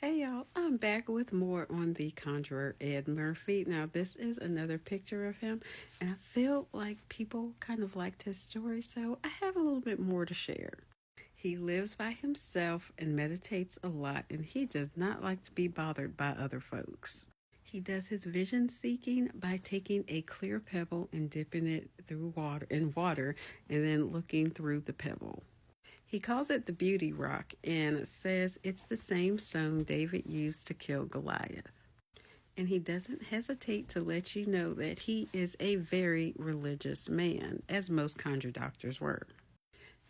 Hey y'all, I'm back with more on the Conjurer Ed Murphy. Now, this is another picture of him, and I feel like people kind of liked his story, so I have a little bit more to share. He lives by himself and meditates a lot, and he does not like to be bothered by other folks. He does his vision seeking by taking a clear pebble and dipping it through water and then looking through the pebble. He calls it the beauty rock and says it's the same stone David used to kill Goliath. And he doesn't hesitate to let you know that he is a very religious man, as most conjure doctors were.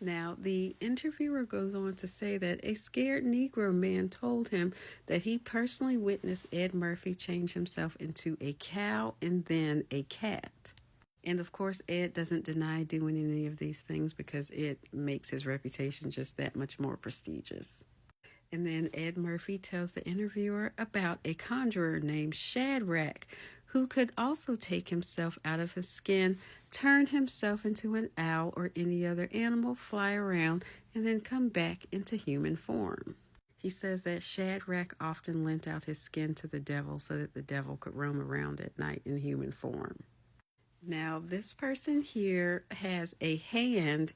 Now, the interviewer goes on to say that a scared Negro man told him that he personally witnessed Ed Murphy change himself into a cow and then a cat. And of course, Ed doesn't deny doing any of these things because it makes his reputation just that much more prestigious. And then Ed Murphy tells the interviewer about a conjurer named Shadrach who could also take himself out of his skin, turn himself into an owl or any other animal, fly around, and then come back into human form. He says that Shadrach often lent out his skin to the devil so that the devil could roam around at night in human form. Now, this person here has a hand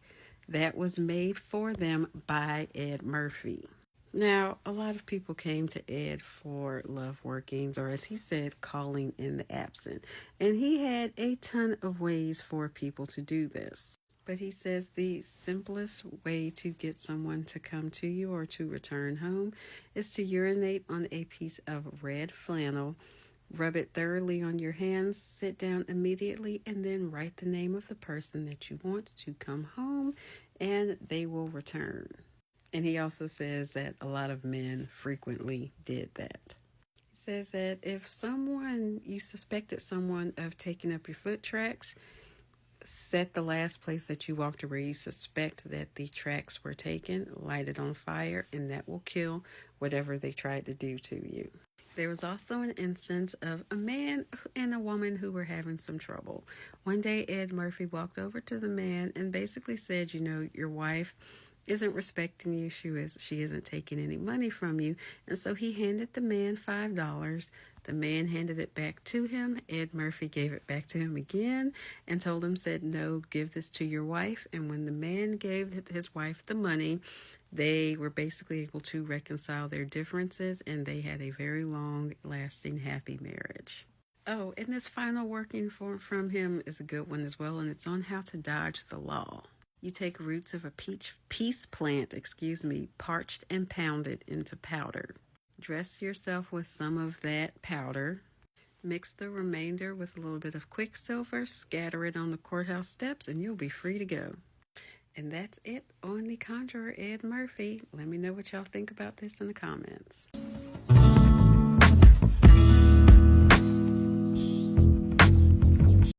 that was made for them by Ed Murphy. Now, a lot of people came to Ed for love workings, or as he said, calling in the absent. And he had a ton of ways for people to do this. But he says the simplest way to get someone to come to you or to return home is to urinate on a piece of red flannel. Rub it thoroughly on your hands, sit down immediately, and then write the name of the person that you want to come home, and they will return. And he also says that a lot of men frequently did that. He says that if you suspected someone of taking up your foot tracks, set the last place that you walked to where you suspect that the tracks were taken, light it on fire, and that will kill whatever they tried to do to you. There was also an instance of a man and a woman who were having some trouble. One day, Ed Murphy walked over to the man and basically said, your wife isn't respecting you. She isn't taking any money from you. And so he handed the man $5. The man handed it back to him. Ed Murphy gave it back to him again and said, no, give this to your wife. And when the man gave his wife the money, they were basically able to reconcile their differences, and they had a very long-lasting, happy marriage. Oh, and this final working from him is a good one as well, and it's on how to dodge the law. You take roots of a peace plant, parched and pounded into powder. Dress yourself with some of that powder. Mix the remainder with a little bit of Quicksilver, scatter it on the courthouse steps, and you'll be free to go. And that's it on the Conjurer Ed Murphy. Let me know what y'all think about this in the comments.